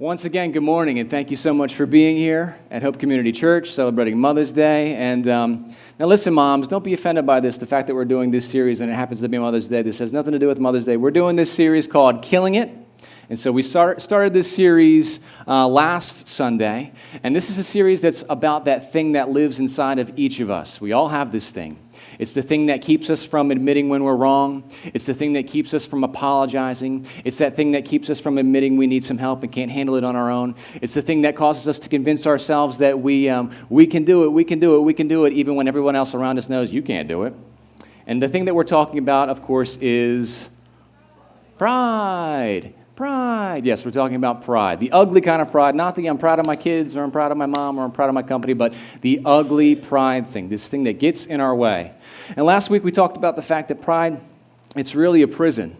Once again, good morning, and thank you so much for being here at Hope Community Church, celebrating Mother's Day. And now listen, moms, don't be offended by this, the fact that we're doing this series and it happens to be Mother's Day. This has nothing to do with Mother's Day. We're doing this series called Killing It. And so we started this series last Sunday, and this is a series that's about that thing that lives inside of each of us. We all have this thing. It's the thing that keeps us from admitting when we're wrong. It's the thing that keeps us from apologizing. It's that thing that keeps us from admitting we need some help and can't handle it on our own. It's the thing that causes us to convince ourselves that we can do it, even when everyone else around us knows you can't do it. And the thing that we're talking about, of course, is pride. Pride. Yes, we're talking about pride. The ugly kind of pride, not the I'm proud of my kids or I'm proud of my mom or I'm proud of my company, but the ugly pride thing, this thing that gets in our way. And last week we talked about the fact that pride, it's really a prison.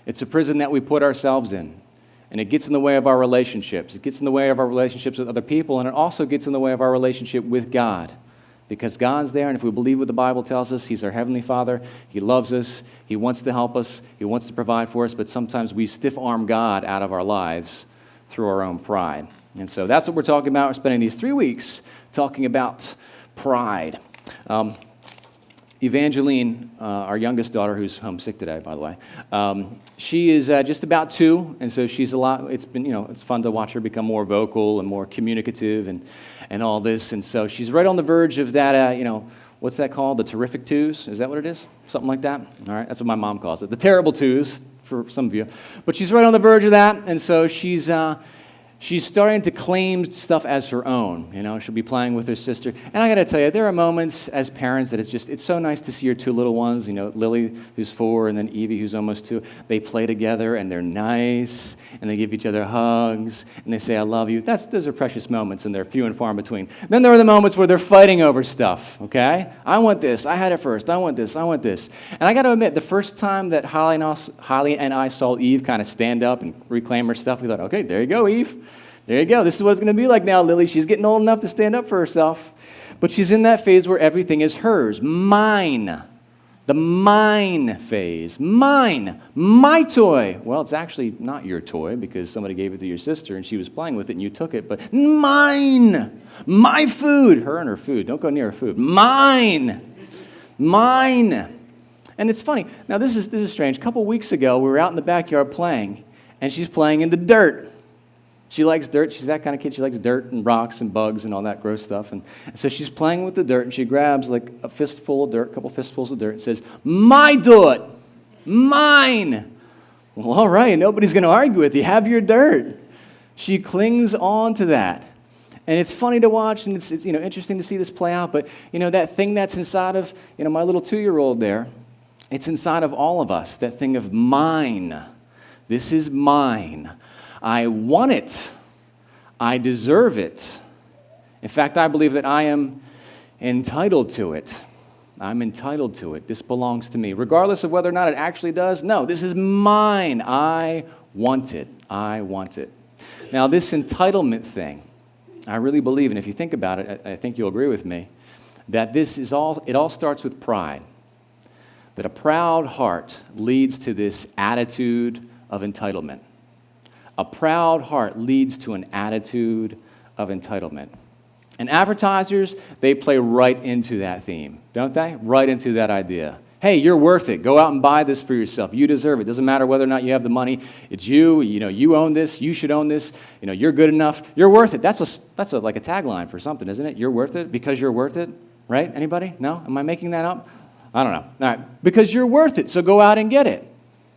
It's a prison that we put ourselves in. And it gets in the way of our relationships. It gets in the way of our relationships with other people, and it also gets in the way of our relationship with God. Because God's there, and if we believe what the Bible tells us, He's our Heavenly Father. He loves us. He wants to help us. He wants to provide for us, but sometimes we stiff-arm God out of our lives through our own pride. And so that's what we're talking about. We're spending these 3 weeks talking about pride. Evangeline, our youngest daughter, who's homesick today, by the way, she is just about 2, and so she's a lot. It's been, it's fun to watch her become more vocal and more communicative and all this. And so she's right on the verge of that. What's that called? The terrific twos? Is that what it is? Something like that. All right, that's what my mom calls it. The terrible twos for some of you. But she's right on the verge of that, and so she's starting to claim stuff as her own. She'll be playing with her sister. And I got to tell you, there are moments as parents that it's so nice to see your 2 little ones, Lily, who's 4, and then Evie, who's almost 2. They play together, and they're nice, and they give each other hugs, and they say, I love you. Those are precious moments, and they're few and far in between. Then there are the moments where they're fighting over stuff, okay? I want this. I had it first. I want this. I want this. And I got to admit, the first time that Holly and I saw Eve kind of stand up and reclaim her stuff, we thought, okay, there you go, Eve. There you go. This is what it's going to be like now, Lily. She's getting old enough to stand up for herself. But she's in that phase where everything is hers. Mine. The mine phase. Mine. My toy. Well, it's actually not your toy because somebody gave it to your sister and she was playing with it and you took it. But mine. My food. Her and her food. Don't go near her food. Mine. Mine. And it's funny. Now, this is strange. A couple weeks ago, we were out in the backyard playing, and she's playing in the dirt. She likes dirt. She's that kind of kid. She likes dirt and rocks and bugs and all that gross stuff. And so she's playing with the dirt, and she grabs like a fistful of dirt, a couple fistfuls of dirt, and says, my dirt, mine. Well, all right, nobody's going to argue with you. Have your dirt. She clings on to that. And it's funny to watch, and it's interesting to see this play out. But, that thing that's inside of, my little 2-year-old there, it's inside of all of us, that thing of mine. This is mine. I want it. I deserve it. In fact, I believe that I am entitled to it. I'm entitled to it. This belongs to me. Regardless of whether or not it actually does, no, this is mine. I want it. I want it. Now, this entitlement thing, I really believe, and if you think about it, I think you'll agree with me, that it all starts with pride. That a proud heart leads to this attitude of entitlement. A proud heart leads to an attitude of entitlement. And advertisers, they play right into that theme, don't they? Right into that idea. Hey, you're worth it. Go out and buy this for yourself. You deserve it. Doesn't matter whether or not you have the money. It's you. You own this. You should own this. You're good enough. You're worth it. That's like a tagline for something, isn't it? You're worth it because you're worth it, right? Anybody? No? Am I making that up? I don't know. All right. Because you're worth it, so go out and get it.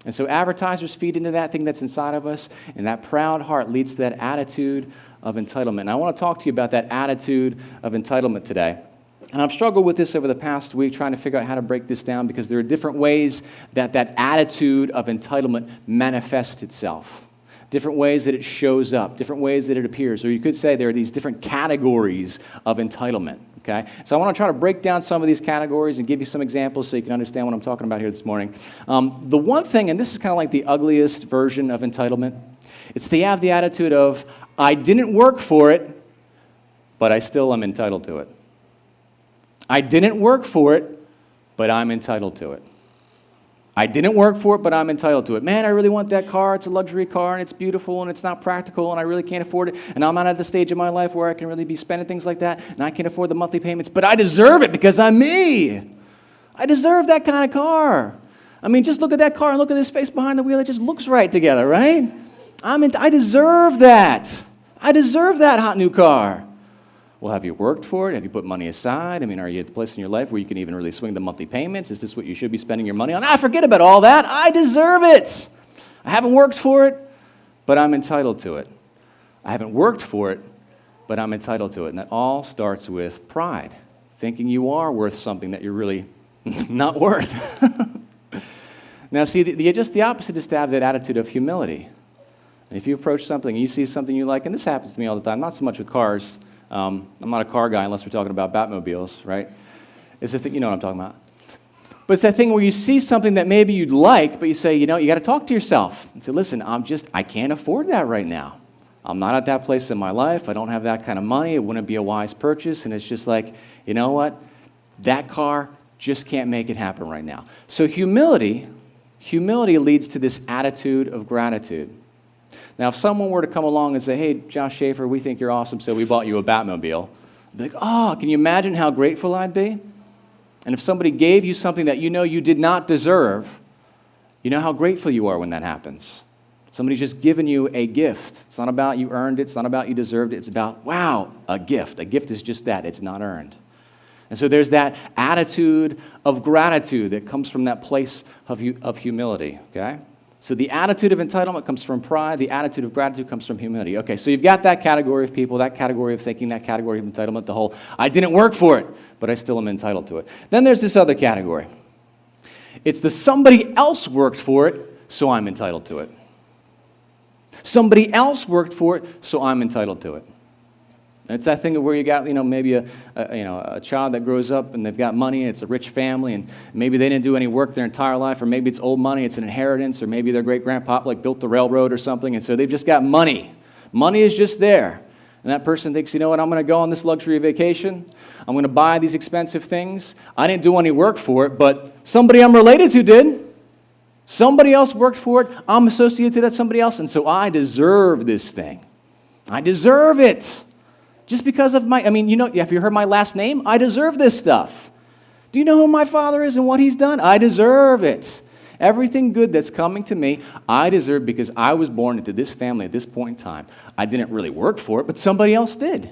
And so advertisers feed into that thing that's inside of us, and that proud heart leads to that attitude of entitlement. And I want to talk to you about that attitude of entitlement today. And I've struggled with this over the past week, trying to figure out how to break this down, because there are different ways that attitude of entitlement manifests itself. Different ways that it shows up, different ways that it appears. Or you could say there are these different categories of entitlement. Okay? So I want to try to break down some of these categories and give you some examples so you can understand what I'm talking about here this morning. The one thing, and this is kind of like the ugliest version of entitlement, it's to have the attitude of, I didn't work for it, but I still am entitled to it. I didn't work for it, but I'm entitled to it. I didn't work for it, but I'm entitled to it. Man, I really want that car. It's a luxury car, and it's beautiful, and it's not practical, and I really can't afford it. And I'm not at the stage of my life where I can really be spending things like that, and I can't afford the monthly payments. But I deserve it because I'm me. I deserve that kind of car. I mean, just look at that car and look at this face behind the wheel. It just looks right together, right? I deserve that. I deserve that hot new car. Well, have you worked for it? Have you put money aside? I mean, are you at the place in your life where you can even really swing the monthly payments? Is this what you should be spending your money on? Forget about all that. I deserve it. I haven't worked for it, but I'm entitled to it. I haven't worked for it, but I'm entitled to it. And that all starts with pride, thinking you are worth something that you're really not worth. Now, see, just the opposite is to have that attitude of humility. And if you approach something and you see something you like, and this happens to me all the time, not so much with cars. I'm not a car guy unless we're talking about Batmobiles, right? It's the thing, you know what I'm talking about. But it's that thing where you see something that maybe you'd like, but you say, you got to talk to yourself and say, listen, I can't afford that right now. I'm not at that place in my life. I don't have that kind of money. It wouldn't be a wise purchase. And it's just like, you know what? That car just can't make it happen right now. So humility leads to this attitude of gratitude. Now, if someone were to come along and say, hey, Josh Schaefer, we think you're awesome, so we bought you a Batmobile, I'd be like, oh, can you imagine how grateful I'd be? And if somebody gave you something that you did not deserve, you know how grateful you are when that happens. Somebody's just given you a gift. It's not about you earned it. It's not about you deserved it. It's about, wow, a gift. A gift is just that. It's not earned. And so there's that attitude of gratitude that comes from that place of humility, okay? So the attitude of entitlement comes from pride. The attitude of gratitude comes from humility. Okay, so you've got that category of people, that category of thinking, that category of entitlement, the whole, I didn't work for it, but I still am entitled to it. Then there's this other category. It's the somebody else worked for it, so I'm entitled to it. Somebody else worked for it, so I'm entitled to it. It's that thing where you got, maybe a child that grows up and they've got money, and it's a rich family, and maybe they didn't do any work their entire life, or maybe it's old money, it's an inheritance, or maybe their great-grandpa built the railroad or something, and so they've just got money. Money is just there. And that person thinks, you know what, I'm going to go on this luxury vacation. I'm going to buy these expensive things. I didn't do any work for it, but somebody I'm related to did. Somebody else worked for it. I'm associated to that somebody else, and so I deserve this thing. I deserve it. Just because of have you heard my last name? I deserve this stuff. Do you know who my father is and what he's done? I deserve it. Everything good that's coming to me, I deserve because I was born into this family at this point in time. I didn't really work for it, but somebody else did.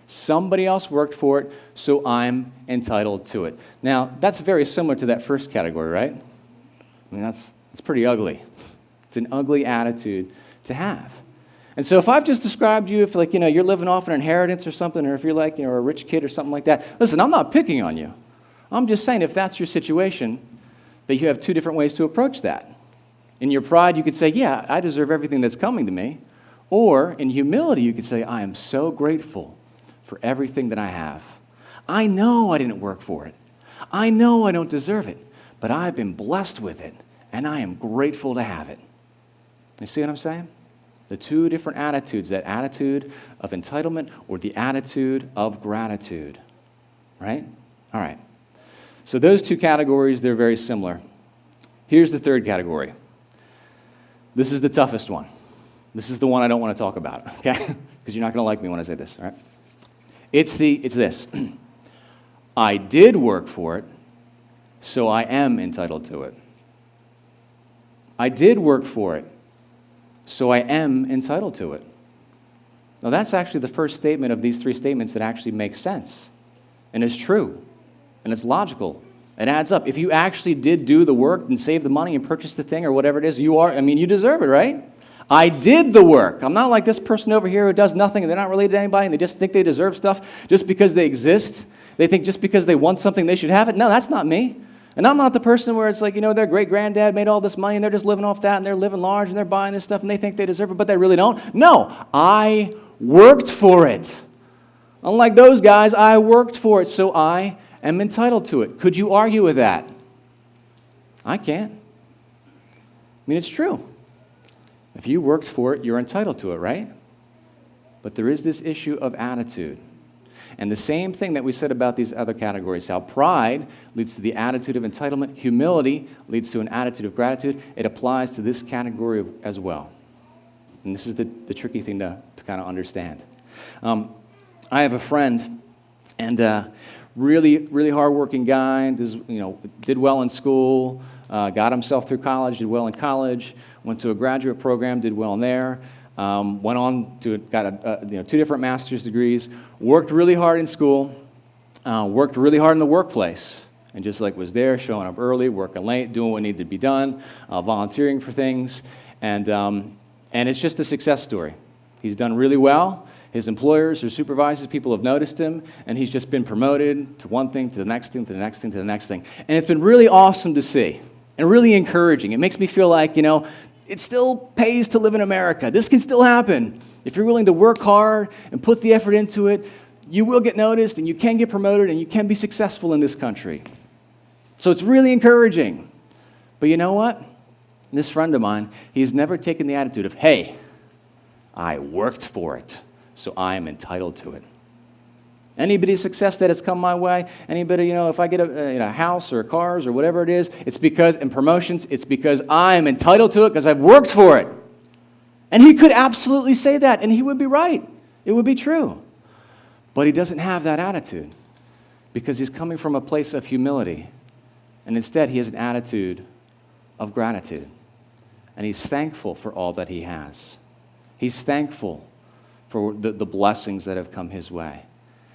Somebody else worked for it, so I'm entitled to it. Now, that's very similar to that first category, right? I mean, it's pretty ugly. It's an ugly attitude to have. And so if I've just described you, if you're living off an inheritance or something, or if you're a rich kid or something like that, listen, I'm not picking on you. I'm just saying if that's your situation, that you have two different ways to approach that. In your pride, you could say, yeah, I deserve everything that's coming to me. Or in humility, you could say, I am so grateful for everything that I have. I know I didn't work for it. I know I don't deserve it, but I've been blessed with it, and I am grateful to have it. You see what I'm saying? The two different attitudes, that attitude of entitlement or the attitude of gratitude, right? All right. So those two categories, they're very similar. Here's the third category. This is the toughest one. This is the one I don't want to talk about, okay? Because you're not going to like me when I say this, all right? It's this. I did work for it, so I am entitled to it. I did work for it, so I am entitled to it. Now, that's actually the first statement of these three statements that actually makes sense, and is true, and it's logical. It adds up. If you actually did do the work and save the money and purchase the thing or whatever it is, you deserve it, right? I did the work. I'm not like this person over here who does nothing and they're not related to anybody and they just think they deserve stuff just because they exist. They think just because they want something, they should have it. No, that's not me. And I'm not the person where it's like, their great-granddad made all this money and they're just living off that and they're living large and they're buying this stuff and they think they deserve it, but they really don't. No, I worked for it. Unlike those guys, I worked for it, so I am entitled to it. Could you argue with that? I can't. It's true. If you worked for it, you're entitled to it, right? But there is this issue of attitude. And the same thing that we said about these other categories, how pride leads to the attitude of entitlement, humility leads to an attitude of gratitude, it applies to this category as well. And this is the tricky thing to kind of understand. I have a friend, and really, really hardworking guy, did well in school, got himself through college, did well in college, went to a graduate program, did well in there, went on to, got 2 different master's degrees, worked really hard in school, worked really hard in the workplace, and just was there, showing up early, working late, doing what needed to be done, volunteering for things, and it's just a success story. He's done really well. His employers or supervisors, people have noticed him, and he's just been promoted to one thing, to the next thing, to the next thing, to the next thing. And it's been really awesome to see and really encouraging. It makes me feel like, it still pays to live in America. This can still happen. If you're willing to work hard and put the effort into it, you will get noticed, and you can get promoted, and you can be successful in this country. So it's really encouraging. But you know what? This friend of mine, he's never taken the attitude of, hey, I worked for it, so I am entitled to it. Anybody's success that has come my way, anybody, if I get a house or cars or whatever it is, it's because, and promotions, it's because I am entitled to it because I've worked for it. And he could absolutely say that, and he would be right. It would be true. But he doesn't have that attitude because he's coming from a place of humility. And instead, he has an attitude of gratitude. And he's thankful for all that he has. He's thankful for the blessings that have come his way.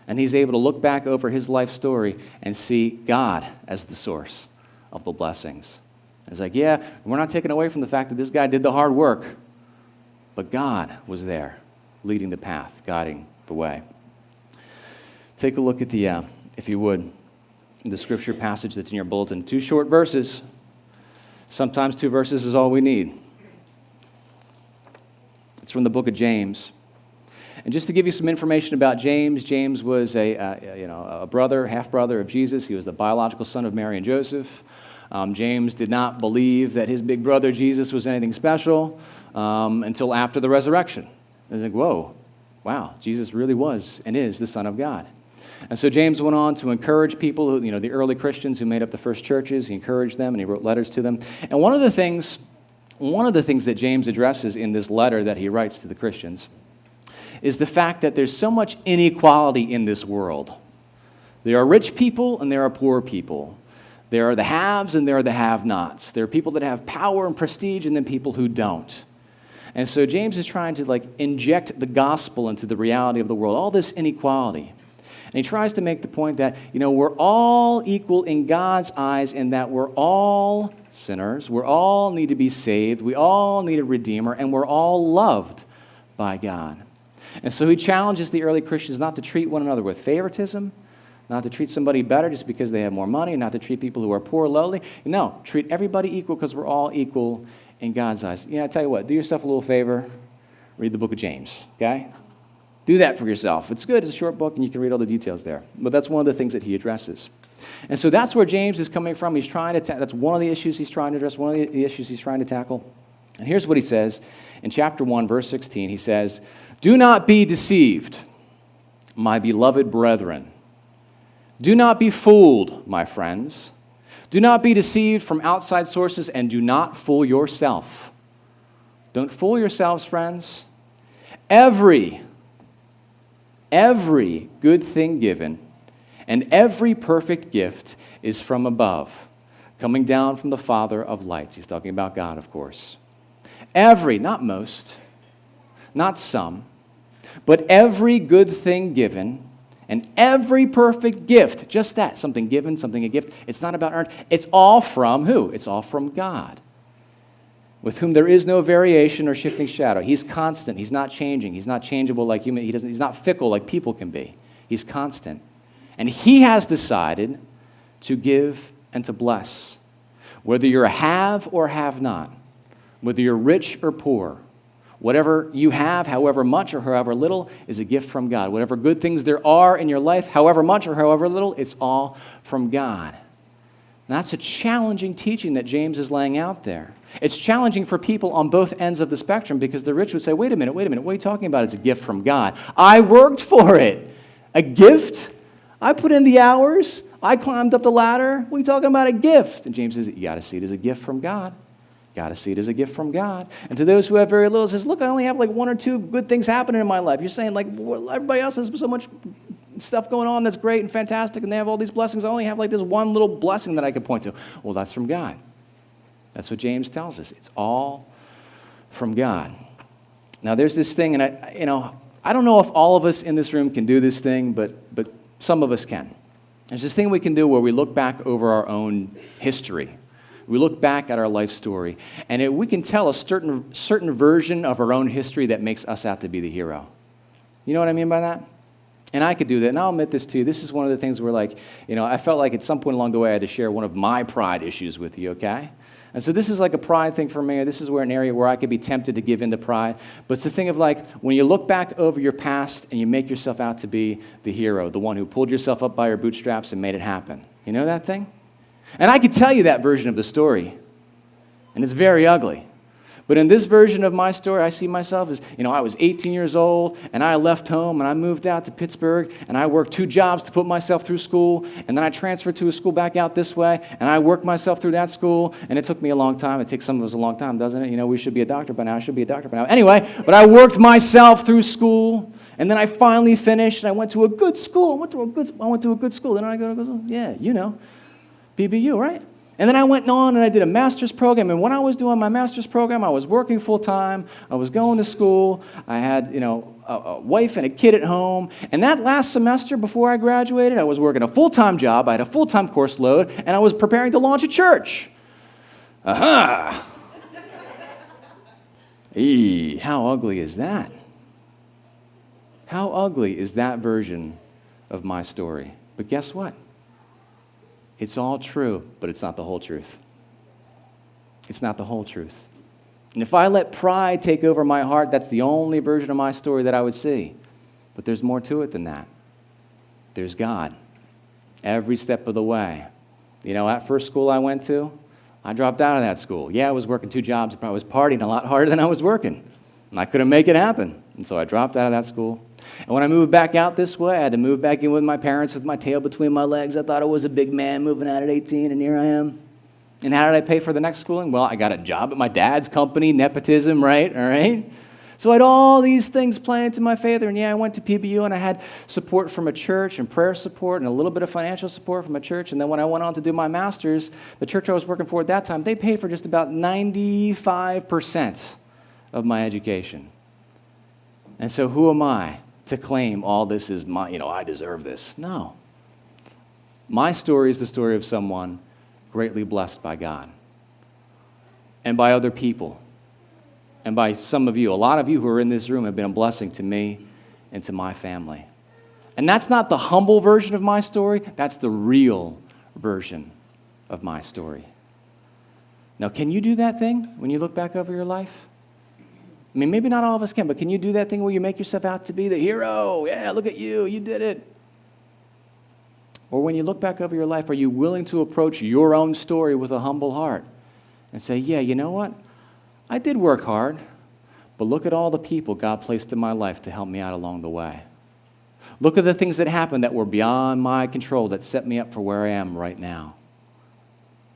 And he's able to look back over his life story and see God as the source of the blessings. And it's yeah, we're not taking away from the fact that this guy did the hard work, but God was there, leading the path, guiding the way. Take a look at the, if you would, the scripture passage that's in your bulletin. 2 short verses. Sometimes 2 verses is all we need. It's from the book of James. And just to give you some information about James, James was a brother, half-brother of Jesus. He was the biological son of Mary and Joseph. James did not believe that his big brother Jesus was anything special until after the resurrection. And it's whoa, wow, Jesus really was and is the Son of God. And so James went on to encourage people, the early Christians who made up the first churches. He encouraged them and he wrote letters to them. And one of the things that James addresses in this letter that he writes to the Christians is the fact that there's so much inequality in this world. There are rich people and there are poor people. There are the haves and there are the have-nots. There are people that have power and prestige and then people who don't. And so James is trying to inject the gospel into the reality of the world, all this inequality. And he tries to make the point that, we're all equal in God's eyes in that we're all sinners. We all need to be saved. We all need a Redeemer, and we're all loved by God. And so he challenges the early Christians not to treat one another with favoritism, not to treat somebody better just because they have more money, not to treat people who are poor lowly. No, treat everybody equal because we're all equal in God's eyes. I tell you what, do yourself a little favor, read the book of James, okay? Do that for yourself. It's good. It's a short book, and you can read all the details there. But that's one of the things that he addresses. And so that's where James is coming from. He's trying to that's one of the issues he's trying to address, one of the issues he's trying to tackle. And here's what he says in chapter 1, verse 16. He says, "Do not be deceived, my beloved brethren. Do not be fooled, my friends. Do not be deceived from outside sources, and do not fool yourself." Don't fool yourselves, friends. Every good thing given and every perfect gift is from above, coming down from the Father of lights. He's talking about God, of course. Every, not most, not some, but every good thing given and every perfect gift, just that, something given, something a gift. It's not about earned. It's all from who? It's all from God, with whom there is no variation or shifting shadow. He's constant. He's not changing. He's not changeable like human. He's not fickle like people can be. He's constant. And he has decided to give and to bless. Whether you're a have or have not, whether you're rich or poor, whatever you have, however much or however little, is a gift from God. Whatever good things there are in your life, however much or however little, it's all from God. And that's a challenging teaching that James is laying out there. It's challenging for people on both ends of the spectrum because the rich would say, wait a minute, what are you talking about? It's a gift from God. I worked for it. A gift? I put in the hours. I climbed up the ladder. What are you talking about, a gift? And James says, you got to see it as a gift from God. Got to see it as a gift from God. And to those who have very little, it says, look, I only have like one or two good things happening in my life. You're saying, like, well, everybody else has so much stuff going on that's great and fantastic, and they have all these blessings. I only have like this one little blessing that I could point to. Well, that's from God. That's what James tells us. It's all from God. Now, there's this thing, and I don't know if all of us in this room can do this thing, but some of us can. There's this thing we can do where we look back over our own history. We look back at our life story, and we can tell a certain version of our own history that makes us out to be the hero. You know what I mean by that? And I could do that, and I'll admit this to you. This is one of the things where, like, I felt like at some point along the way I had to share one of my pride issues with you, okay? And so this is like a pride thing for me. This is an area where I could be tempted to give into pride. But it's the thing of, like, when you look back over your past and you make yourself out to be the hero, the one who pulled yourself up by your bootstraps and made it happen. You know that thing? And I could tell you that version of the story, and it's very ugly. But in this version of my story, I see myself as, I was 18 years old, and I left home, and I moved out to Pittsburgh, and I worked 2 jobs to put myself through school, and then I transferred to a school back out this way, and I worked myself through that school, and it took me a long time. It takes some of us a long time, doesn't it? We should be a doctor by now. I should be a doctor by now. Anyway, but I worked myself through school, and then I finally finished, and I went to a good school. I went to a good school. Then I go to good school. Yeah, PBU, right? And then I went on and I did a master's program. And when I was doing my master's program, I was working full time. I was going to school. I had, a wife and a kid at home. And that last semester before I graduated, I was working a full-time job. I had a full-time course load, and I was preparing to launch a church. Aha! How ugly is that? How ugly is that version of my story? But guess what? It's all true, but it's not the whole truth. It's not the whole truth. And if I let pride take over my heart, that's the only version of my story that I would see. But there's more to it than that. There's God every step of the way. At first school I went to, I dropped out of that school. Yeah, I was working 2 jobs, but I was partying a lot harder than I was working. And I couldn't make it happen. And so I dropped out of that school. And when I moved back out this way, I had to move back in with my parents with my tail between my legs. I thought I was a big man moving out at 18, and here I am. And how did I pay for the next schooling? Well, I got a job at my dad's company, nepotism, right? All right? So I had all these things playing to my favor. And yeah, I went to PBU, and I had support from a church and prayer support and a little bit of financial support from a church. And then when I went on to do my master's, the church I was working for at that time, they paid for just about 95% of my education. And so who am I to claim all this is my, I deserve this? No. My story is the story of someone greatly blessed by God and by other people and by some of you. A lot of you who are in this room have been a blessing to me and to my family. And that's not the humble version of my story. That's the real version of my story. Now, can you do that thing when you look back over your life? I mean, maybe not all of us can, but can you do that thing where you make yourself out to be the hero? Yeah, look at you. You did it. Or when you look back over your life, are you willing to approach your own story with a humble heart and say, yeah, you know what? I did work hard, but look at all the people God placed in my life to help me out along the way. Look at the things that happened that were beyond my control that set me up for where I am right now.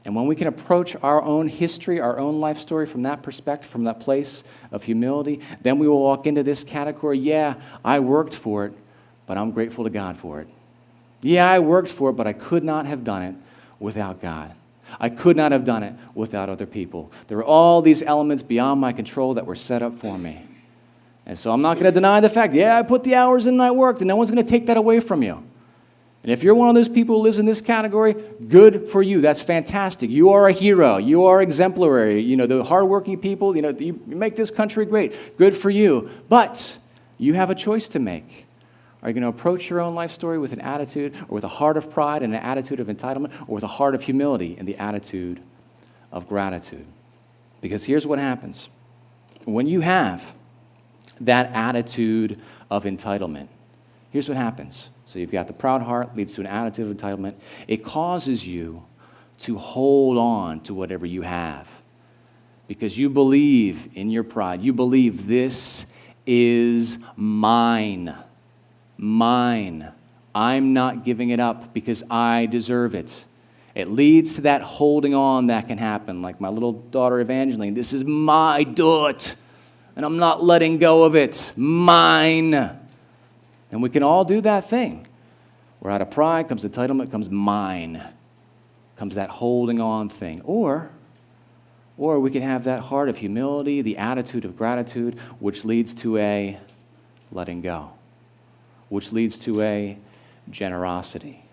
And when we can approach our own history, our own life story from that perspective, from that place of humility, then we will walk into this category, yeah, I worked for it, but I'm grateful to God for it. Yeah, I worked for it, but I could not have done it without God. I could not have done it without other people. There were all these elements beyond my control that were set up for me. And so I'm not going to deny the fact, yeah, I put the hours in and I worked, and no one's going to take that away from you. And if you're one of those people who lives in this category, good for you. That's fantastic. You are a hero. You are exemplary. The hardworking people, you make this country great. Good for you. But you have a choice to make. Are you going to approach your own life story with an attitude or with a heart of pride and an attitude of entitlement, or with a heart of humility and the attitude of gratitude? Because here's what happens. When you have that attitude of entitlement, here's what happens. So you've got the proud heart, leads to an attitude of entitlement. It causes you to hold on to whatever you have because you believe in your pride. You believe this is mine. Mine. I'm not giving it up because I deserve it. It leads to that holding on that can happen, like my little daughter Evangeline. This is my dirt, and I'm not letting go of it. Mine. And we can all do that thing. Where out of pride comes entitlement, comes mine. Comes that holding on thing. Or we can have that heart of humility, the attitude of gratitude, which leads to a letting go, which leads to a generosity,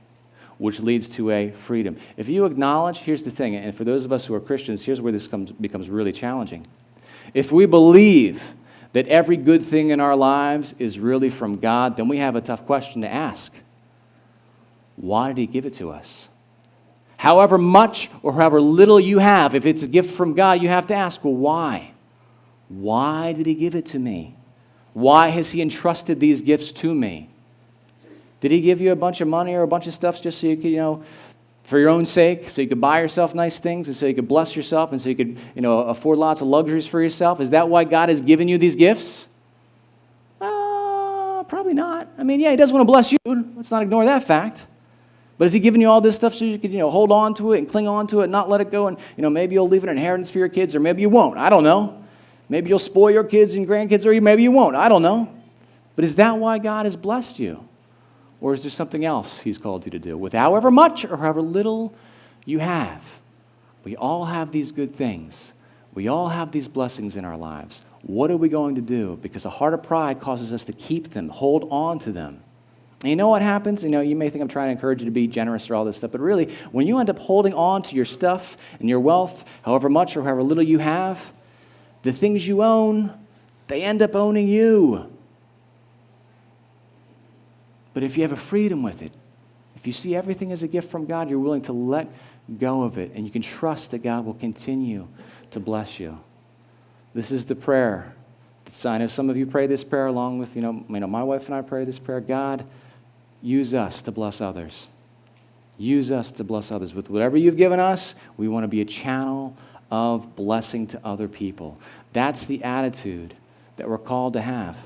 which leads to a freedom. If you acknowledge, here's the thing, and for those of us who are Christians, here's where this becomes really challenging. If we believe that every good thing in our lives is really from God, then we have a tough question to ask. Why did He give it to us? However much or however little you have, if it's a gift from God, you have to ask, well, why? Why did He give it to me? Why has He entrusted these gifts to me? Did He give you a bunch of money or a bunch of stuff just so you could, for your own sake, so you could buy yourself nice things and so you could bless yourself and so you could, afford lots of luxuries for yourself? Is that why God has given you these gifts? Probably not. He does want to bless you. Let's not ignore that fact. But has He given you all this stuff so you can, hold on to it and cling on to it and not let it go? And, maybe you'll leave an inheritance for your kids, or maybe you won't. I don't know. Maybe you'll spoil your kids and grandkids, or maybe you won't. I don't know. But is that why God has blessed you? Or is there something else He's called you to do? With however much or however little you have, we all have these good things. We all have these blessings in our lives. What are we going to do? Because a heart of pride causes us to keep them, hold on to them. And you know what happens? You may think I'm trying to encourage you to be generous or all this stuff, but really, when you end up holding on to your stuff and your wealth, however much or however little you have, the things you own, they end up owning you. But if you have a freedom with it, if you see everything as a gift from God, you're willing to let go of it, and you can trust that God will continue to bless you. This is the prayer. I know some of you pray this prayer along with, my wife and I pray this prayer. God, use us to bless others. Use us to bless others. With whatever you've given us, we want to be a channel of blessing to other people. That's the attitude that we're called to have.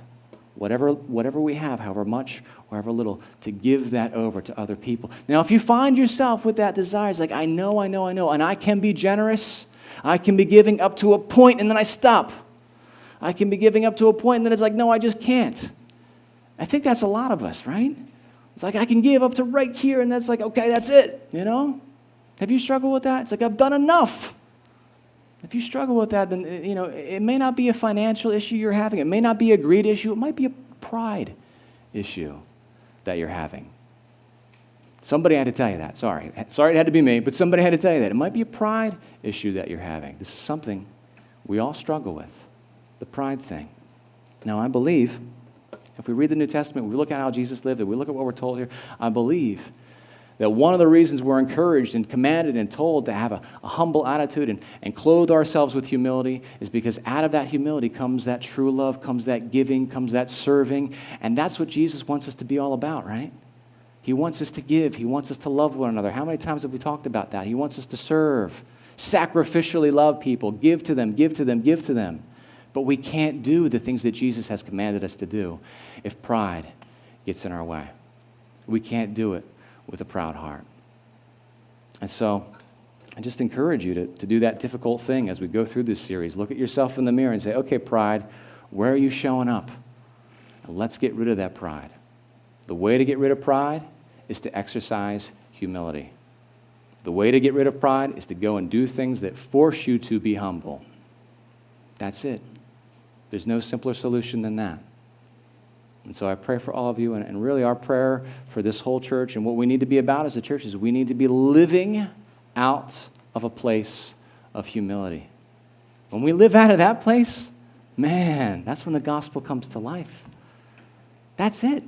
Whatever we have, however much or however little, to give that over to other people. Now, if you find yourself with that desire, it's like, I know, and I can be generous. I can be giving up to a point, and then I stop. I can be giving up to a point, and then it's like, no, I just can't. I think that's a lot of us, right? It's like, I can give up to right here, and that's like, okay, that's it, Have you struggled with that? It's like, I've done enough. If you struggle with that, then, it may not be a financial issue you're having. It may not be a greed issue. It might be a pride issue that you're having. Somebody had to tell you that. Sorry, it had to be me, but somebody had to tell you that. It might be a pride issue that you're having. This is something we all struggle with, the pride thing. Now, I believe, if we read the New Testament, we look at how Jesus lived, and we look at what we're told here, I believe that one of the reasons we're encouraged and commanded and told to have a humble attitude and clothe ourselves with humility is because out of that humility comes that true love, comes that giving, comes that serving, and that's what Jesus wants us to be all about, right? He wants us to give. He wants us to love one another. How many times have we talked about that? He wants us to serve, sacrificially love people, give to them, give to them, give to them. But we can't do the things that Jesus has commanded us to do if pride gets in our way. We can't do it with a proud heart. And so I just encourage you to do that difficult thing as we go through this series. Look at yourself in the mirror and say, okay, pride, where are you showing up? And let's get rid of that pride. The way to get rid of pride is to exercise humility. The way to get rid of pride is to go and do things that force you to be humble. That's it. There's no simpler solution than that. And so I pray for all of you, and really our prayer for this whole church and what we need to be about as a church is we need to be living out of a place of humility. When we live out of that place, man, that's when the gospel comes to life. That's it.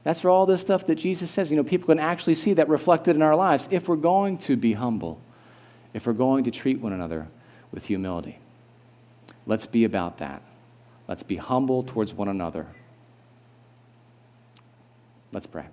That's for all this stuff that Jesus says. People can actually see that reflected in our lives if we're going to be humble, if we're going to treat one another with humility. Let's be about that. Let's be humble towards one another. Let's pray.